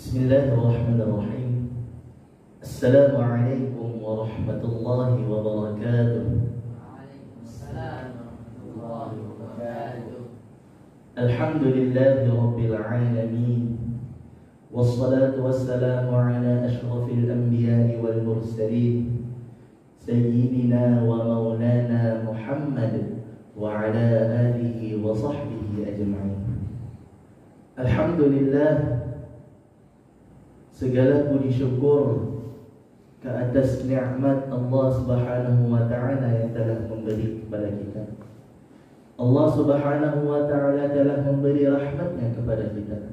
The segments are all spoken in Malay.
Bismillahirrahmanirrahim. Assalamualaikum warahmatullahi wabarakatuh. Waalaikumsalam warahmatullahi wabarakatuh. Alhamdulillahi rabbil alamin. Wassalatu wassalamu ala ashrafil anbiya'i wal mursalin Sayyidina wa maulana Muhammad wa ala alihi wa sahbihi ajma'in. Alhamdulillah, segala puji syukur ke atas nikmat Allah Subhanahu wa taala yang telah memberi kepada kita. Allah Subhanahu wa taala telah memberi rahmatnya kepada kita.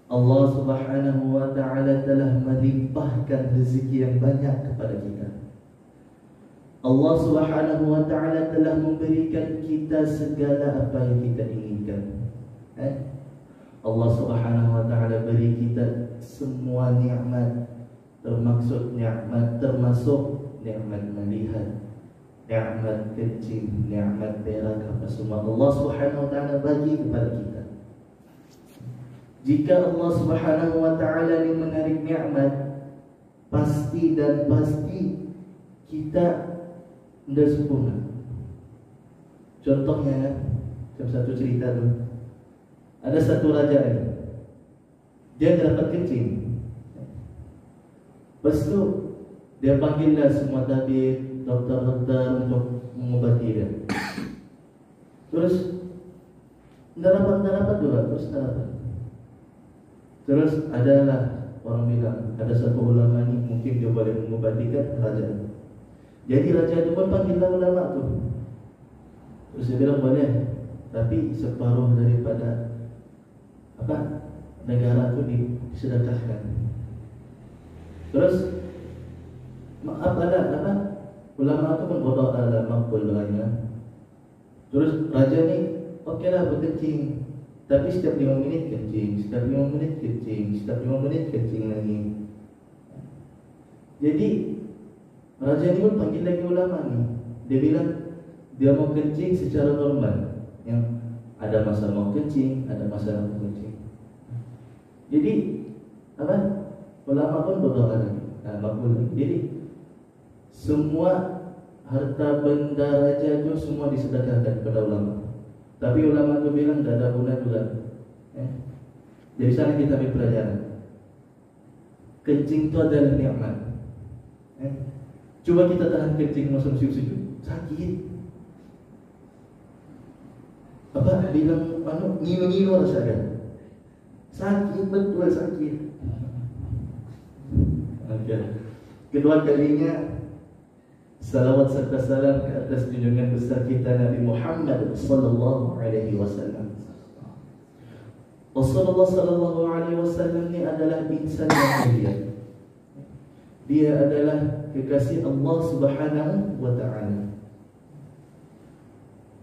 Allah Subhanahu wa taala telah melimpahkan rezeki yang banyak kepada kita. Allah Subhanahu wa taala telah memberikan kita segala apa yang kita inginkan. Allah Subhanahu wa taala beri kita semua nikmat, termasuk nikmat melihat, nikmat kencing, nikmat berak, apa semua Allah Subhanahu wa taala bagi kepada kita. Jika Allah Subhanahu wa taala ini menarik nikmat, pasti kita tidak sempurna. Contohnya, satu cerita tu. Ada satu raja ini, dia dapat kencing. Lepas tu dia panggillah semua tabib, dokter-dokter untuk mengobati dia. Terus tidak dapat juga, Terus adalah orang bilang, ada satu ulama ni mungkin dia boleh mengobatikan raja. Jadi raja itu pun panggillah ulama tu. Terus dia bilang boleh, tapi separuh daripada negara itu disedekahkan. Terus ulama itu pun berdoa dalam makbul doanya. Terus raja ni okeylah berkencing, tapi setiap 5 minit kencing, setiap 5 menit kencing, setiap 5 menit kencing lagi. Jadi raja ni pun panggil lagi ulama ni. Dia bilang dia mau kencing secara normal, yang ada masa mau kencing, ada masa mau kencing. Jadi ulama pun berdoa lagi, makbul lagi. Jadi semua harta benda raja itu semua disedekahkan kepada ulama. Tapi ulama itu bilang tidak ada guna juga. Jadi sana kita ambil pelajaran. Kencing itu adalah nikmat. Coba kita tahan kencing masa musim sejuk, sakit. Bilang ngilu-ngilu rasanya. Sakit, betul sakit. Okay. Kedua kalinya, salawat serta salam ke atas junjungan besar kita Nabi Muhammad sallallahu alaihi wasallam. Rasulullah sallallahu alaihi wasallam ni adalah insan yang mulia. Dia adalah kekasih Allah Subhanahu wa taala.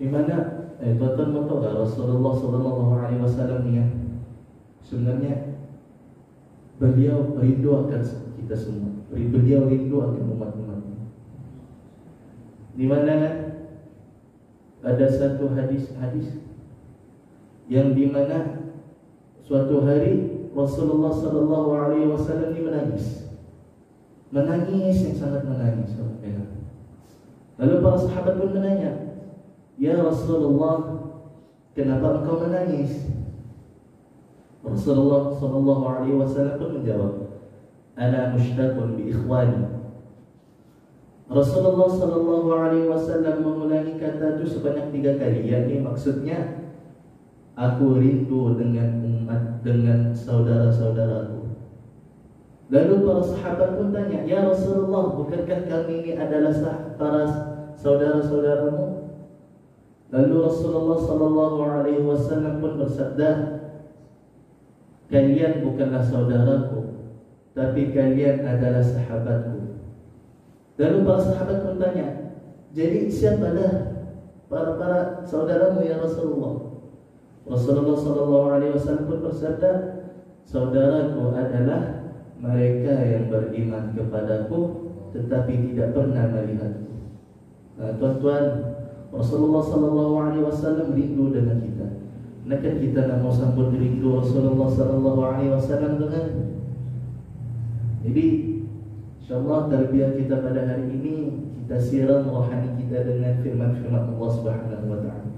Di mana tuan-tuan mau tahu tak, Rasulullah sallallahu alaihi wasallam ni sebenarnya beliau rindu akan kita semua. Beliau rindu akan umat-umatnya. Di mana ada satu hadis yang di mana suatu hari Rasulullah sallallahu alaihi wasallam ini menangis yang sangat menangis. Lalu para sahabat pun menanya, "Ya Rasulullah, kenapa engkau menangis?" Rasulullah sallallahu alaihi wasallam pun menjawab, "Ana mushtaqun bi ikhwani." Rasulullah sallallahu alaihi wasallam mengulangi kata itu sebanyak 3 kali, yakni maksudnya aku rindu dengan umat, dengan saudara-saudaraku. Lalu para sahabat pun tanya, "Ya Rasulullah, bukankah kami ini adalah para saudara-saudaramu?" Lalu Rasulullah sallallahu alaihi wasallam pun bersabda, "Kalian bukanlah saudaraku, tapi kalian adalah sahabatku." Lalu para sahabat pun tanya, "Jadi siapalah para saudaramu ya Rasulullah?" Rasulullah sallallahu alaihi wasallam pun bersabda, "Saudaraku adalah mereka yang beriman kepadaku tetapi tidak pernah melihatku." Tuan-tuan, Rasulullah sallallahu alaihi wasallam rindu dengan kita. Nak kan kita nak mau sambut rindu Rasulullah sallallahu alaihi wasallam tu kan. Jadi insyaallah tarbiyah kita pada hari ini kita siram rohani kita dengan firman-firman Allah Subhanahu wa taala.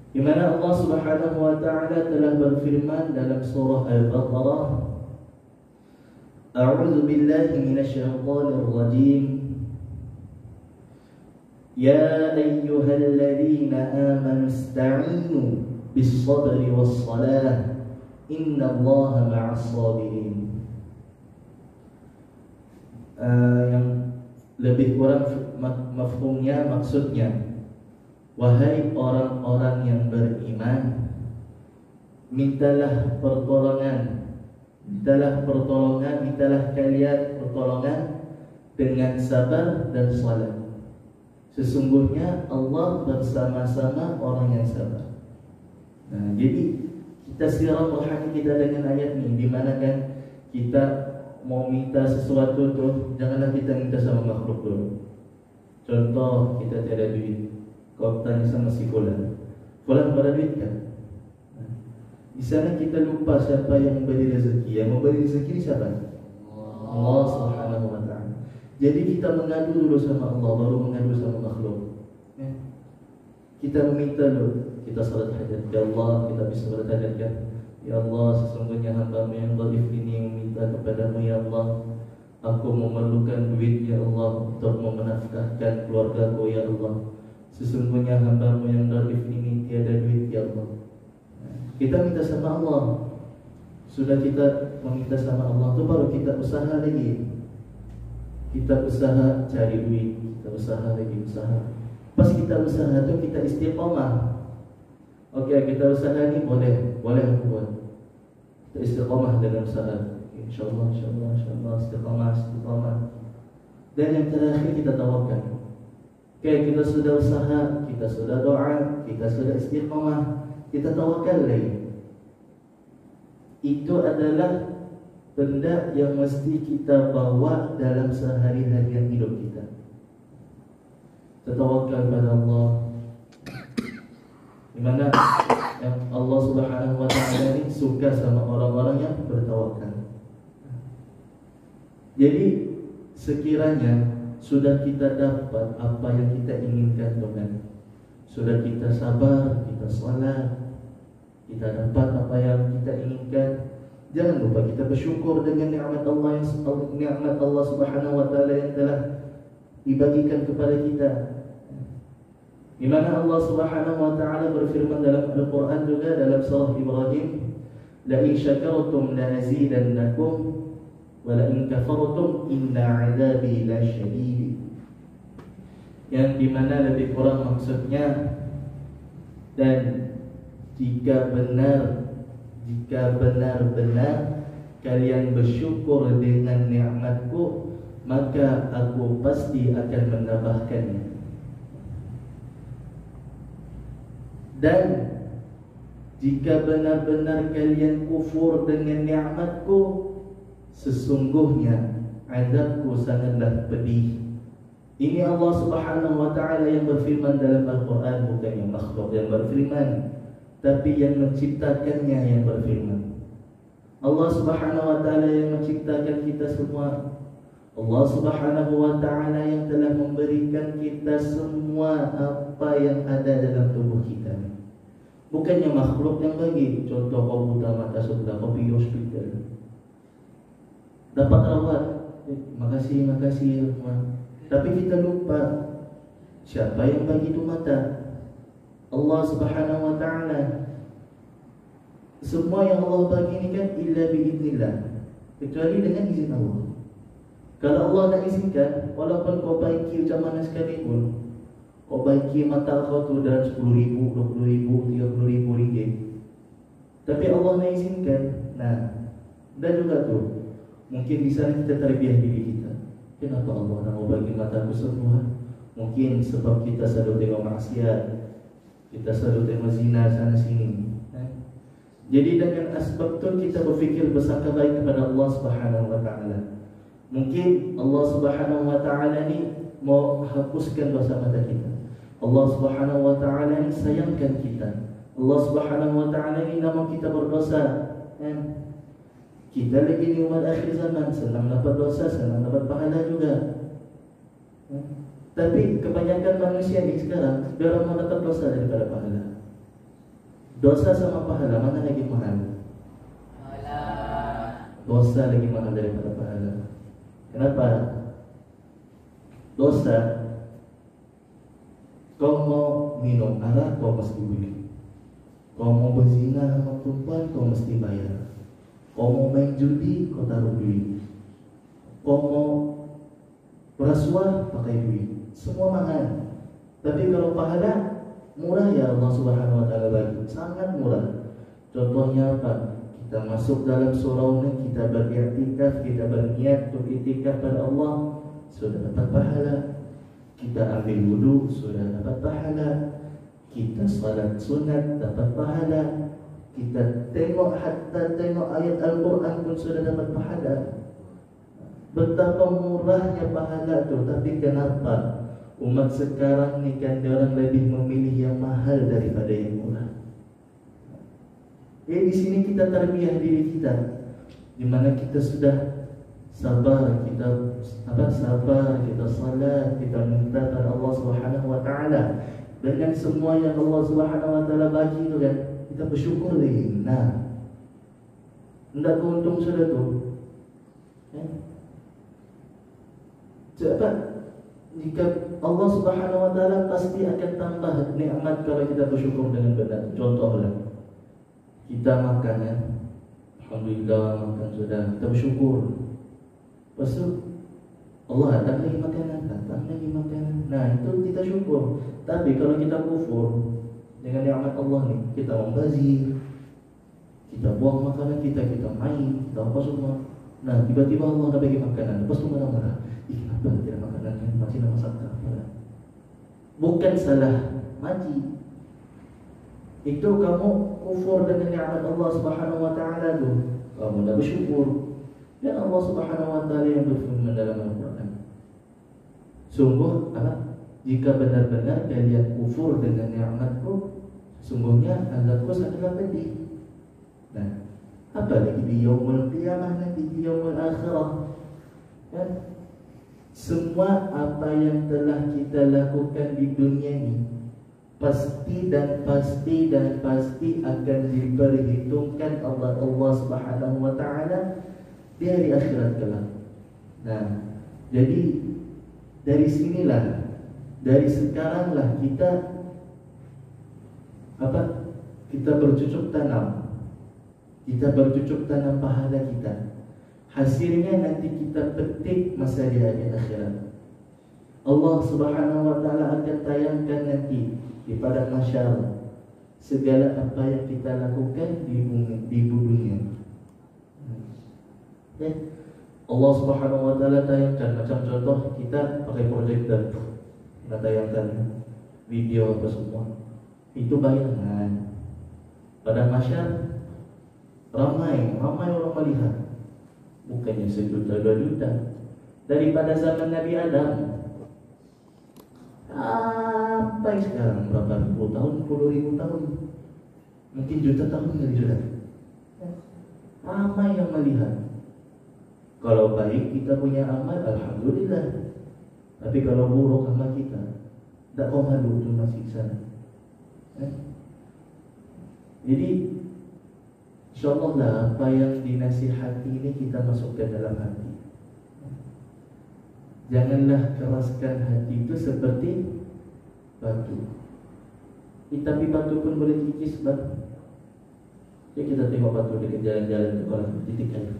Di mana Allah Subhanahu wa taala telah berfirman dalam surah Al-Baqarah, A'udzu billahi minasyaitonir rajim. Ya ayyuhalladzina amanu ista'inu bis-sabri was-salah innallaha ma'as sabirin. Yang lebih kurang mafhumnya, maksudnya, wahai orang-orang yang beriman, mintalah pertolongan, mintalah kalian pertolongan dengan sabar dan salat. Sesungguhnya Allah bersama-sama orang yang sabar. Nah, jadi kita siram rohani kita dengan ayat ini, di mana kan kita mau minta sesuatu tu, janganlah kita minta sama makhluk dulu. Contoh, kita tiada duit, kau tanya sama si fulan, fulan pada duit kan? Di sana kita lupa siapa yang memberi rezeki. Yang memberi rezeki ni siapa? Allah Subhanahu wa taala. Jadi kita mengadu dulu sama Allah, baru mengadu sama makhluk. Kita meminta dulu, kita salat hajat, ya Allah, kita bisa berhajat kan? Ya Allah, sesungguhnya hamba-Mu yang dhaif ini meminta kepadamu, ya Allah. Aku memerlukan duit, ya Allah, untuk menafkahkan keluargaku, ya Allah. Sesungguhnya hamba-Mu yang dhaif ini tiada duit, ya Allah. Kita minta sama Allah. Sudah kita meminta sama Allah tu, baru kita usaha lagi. Kita usaha cari duit, kita usaha lagi, usaha. Pas kita usaha tu, kita istiqamah. Okey, kita usaha ni boleh aku buat. Kita istiqamah dalam usaha. InsyaAllah istiqamah. Dan yang terakhir kita tawakal. Okey, kita sudah usaha, kita sudah doa, kita sudah istiqamah, kita tawakal lagi. Itu adalah benda yang mesti kita bawa dalam sehari-harian hidup kita. Kita tawakal pada Allah, di mana yang Allah Subhanahu wa taala ini suka sama orang-orang yang bertawakal. Jadi sekiranya sudah kita dapat apa yang kita inginkan Tuhan, sudah kita sabar, kita salat, kita dapat apa yang kita inginkan, jangan lupa kita bersyukur dengan nikmat Allah Subhanahu wa taala yang telah dibagikan kepada kita. Di mana Allah Subhanahu wa taala berfirman dalam Al-Quran juga dalam surah Ibrahim, la in syakartum la azidannakum wa la in kafartum inna 'adzabi lasyadid. Yang di mana lebih kurang maksudnya, dan jika benar-benar kalian bersyukur dengan nikmatku, maka aku pasti akan menambahkannya. Dan jika benar-benar kalian kufur dengan nikmatku, sesungguhnya azabku sangatlah pedih. Ini Allah Subhanahu wa taala yang berfirman dalam Al-Quran, bukan yang makhluk yang berfirman, tapi yang menciptakannya yang berfirman. Allah Subhanahu wa taala yang menciptakan kita semua. Allah Subhanahu wa taala yang telah memberikan kita semua apa yang ada dalam tubuh kita. Bukannya makhluk yang bagi. Contoh, kau buta mata sebelah, kau pergi hospital, dapat rawat, makasih. Tapi kita lupa siapa yang bagi itu mata? Allah Subhanahu wa taala. Semua yang Allah bagi ini kan illa biiznillah, kecuali dengan izin Allah. Kalau Allah nak izinkan, walaupun kau baiki macam mana sekalipun, kau baiki mata kau tu dalam 10,000, 20,000, 30,000 ringgit, tapi Allah nak izinkan. Nah, dan juga tu mungkin di sana kita terbiah diri kita. Kenapa Allah nak bagi mataku semua? Mungkin sebab kita selalu tengok maksiat, kita selalu tengok zina sana sini. Jadi dengan asbab tu kita berfikir bersangka baik kepada Allah Subhanahu wa taala. Mungkin Allah Subhanahu wa taala ni mau hapuskan dosa mata kita. Allah Subhanahu wa taala ni sayangkan kita. Allah Subhanahu wa ta'ala ini nama kita berdosa, kan? Kita lagi di umat akhir zaman, senang dapat dosa, senang dapat pahala juga. Tapi kebanyakan manusia ni sekarang, dia orang mau dapat dosa daripada pahala. Dosa sama pahala, mana lagi mahal? Pahala. Dosa lagi mahal daripada pahala. Kenapa? Dosa, kau mau minum arak, kau mesti beli. Kau mau berzina sama perempuan, kau mesti bayar. Kau mau main judi, kau taruh duit. Kau mau berasuah, pakai duit. Semua mahal. Tapi kalau pahala, murah ya Allah Subhanahu wa ta'ala bagi. Sangat murah. Contohnya apa? Kita masuk dalam surau ini, kita beriktikaf, kita berniat untuk iktikaf pada Allah, sudah dapat pahala. Kita ambil wudu, sudah dapat pahala. Kita salat sunat, dapat pahala. Kita tengok ayat Al-Quran pun sudah dapat pahala. Betapa murahnya pahala tu. Tapi kenapa umat sekarang ni kan orang lebih memilih yang mahal daripada yang murah? Di sini kita tarbiyah diri kita, di mana kita sudah sabar, kita sabar, kita salat, kita minta kepada Allah Subhanahu wa ta'ala dengan semua yang Allah Subhanahu wa ta'ala bagi tu kan, kita bersyukur lagi. Nah, hendak keuntung sudah tu. Cepat, jika Allah Subhanahu wa ta'ala pasti akan tambah nikmat kalau kita bersyukur dengan benar. Contohlah, kita makan ya, alhamdulillah makan sudah, kita bersyukur. Lepas tu Allah datang lagi makanan, nah itu kita syukur. Tapi kalau kita kufur dengan nikmat Allah ni, kita membazir, kita buang makanan kita main, kita apa semua. Nah tiba-tiba Allah dah bagi makanan, lepas tu marah-marah, kenapa tidak makanan yang masih nak masak apa? Bukan salah maji, itu kamu kufur dengan nikmat Allah Subhanahu wa ta'ala tu. Kamu dah bersyukur. Dan Allah Subhanahu wa ta'ala yang berfirman dalam Al-Quran, sungguh jika benar-benar kalian kufur dengan nikmatku, sungguhnya azabku sangatlah pedih. Nah, apalagi di yaumul qiyamah nanti, di yaumul akhirah, kan? Semua apa yang telah kita lakukan di dunia ini pasti akan diperhitungkan Allah Subhanahu wa ta'ala di hari akhirat kelak. Nah, jadi dari sinilah, dari sekaranglah kita bercucuk tanam. Kita bercucuk tanam pahala kita. Hasilnya nanti kita petik masa di hari akhirat. Allah Subhanahu wa ta'ala akan tayangkan nanti di padang mahsyar segala apa yang kita lakukan di dunia. Allah Subhanahu wa ta'ala tayangkan, macam contoh kita pakai projector, kita tayangkan video apa semua, itu bayangan. Pada mahsyar ramai orang melihat, bukannya 1 juta 2 juta. Daripada zaman Nabi Adam sampai sekarang berapa ribu tahun, puluh ribu tahun, mungkin juta tahun dari sudah. Ramai yang melihat. Kalau baik kita punya amal, alhamdulillah. Tapi kalau buruk amal kita, tak kau malu tu masih sana. Jadi InsyaAllah lah apa yang dinasihati ini kita masukkan dalam hati. Janganlah keraskan hati itu seperti batu. Tapi batu pun boleh kikis batu. Ya kita tengok batu dekat jalan-jalan tu, kalau titik air,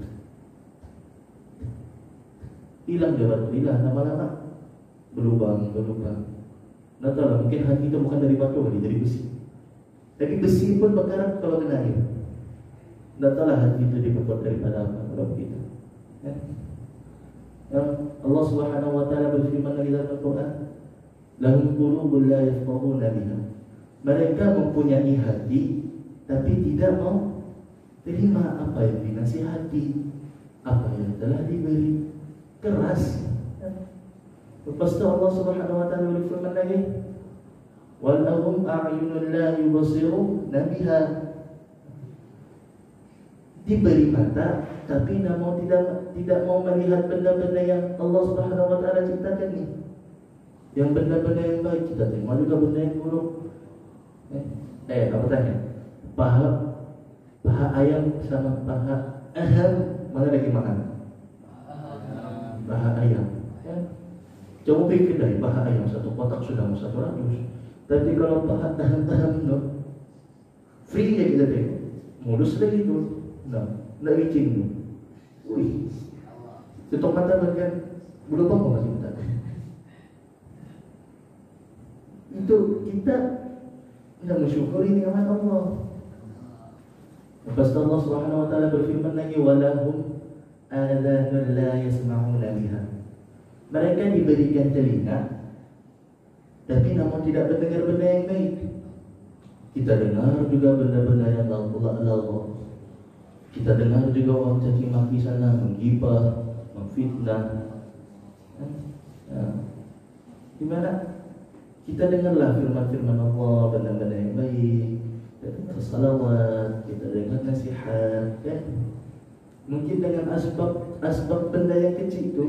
hilang dia batu, hilang lama-lama berlubang. Nak tahu lah, mungkin hati itu bukan dari batu kali, dari besi. Tapi besi pun berkarat kalau kena air. Tak tahulah hati itu dibuat daripada apa kalau begitu. Allah Subhanahu wa ta'ala berfirman lagi dalam Al-Quran, lahum qulubun la yafqahuna biha. Mereka mempunyai hati tapi tidak mau terima apa yang dinasihati, apa yang telah diberi. Keras. Lepas tu Allah Subhanahu wa ta'ala berfirman lagi, walahum a'yunun la yubsiruna biha. Diberi mata tapi tidak mau melihat benda-benda yang Allah Subhanahu wa taala ciptakan ni. Yang benda-benda yang baik kita tengok, juga benda yang buruk. Apa tanya? Paha ayam sama paha ayam mana lagi makan? Paha ayam. Coba pergi kedai paha ayam satu kotak sudah 100. Tapi kalau paha ayam no, free je kita tengok. Modus lagi tu. Nak licin tu. Ui. Tutup mata kan bulu pokok masih mata. Itu kita tidak mensyukuri nikmat Allah. Lepas tu Allah Subhanahu wa taala berfirman lagi, walahum adhanun la yasma'una biha. Mereka diberikan telinga tapi namun tidak mendengar benda yang baik. Kita dengar juga benda-benda yang Allah. Kita dengar juga orang caci maki sana, menggibah, memfitnah. Di mana kita dengarlah firman-firman Allah, benda-benda yang baik, kita dengar salawat, kita dengar nasihat, kan? Mungkin dengan asbab benda yang kecil itu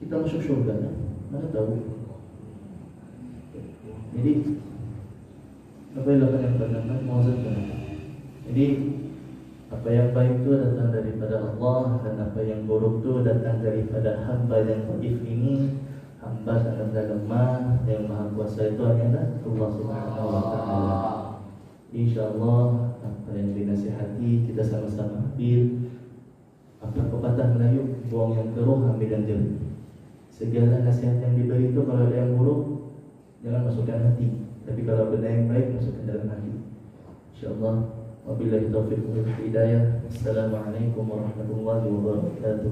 kita masuk syurga, kan? Mana tahu. Jadi apa yang dilakukan yang benar mauzen benar. Jadi apa yang baik itu datang daripada Allah, dan apa yang buruk itu datang daripada hamba yang dhaif ini. Hamba sangat lemah, yang maha kuasa itu hanyalah Allah Subhanahu wa taala. InsyaAllah apa yang dinasihati kita sama-sama ambil. Apa pepatah Melayu, buang yang keruh, ambil yang jernih. Segala nasihat yang diberi itu kalau ada yang buruk jangan masukkan hati, tapi kalau benda yang baik masukkan dalam hati. InsyaAllah. Wabillahi taufiq wal hidayah. Assalamualaikum warahmatullahi wabarakatuh.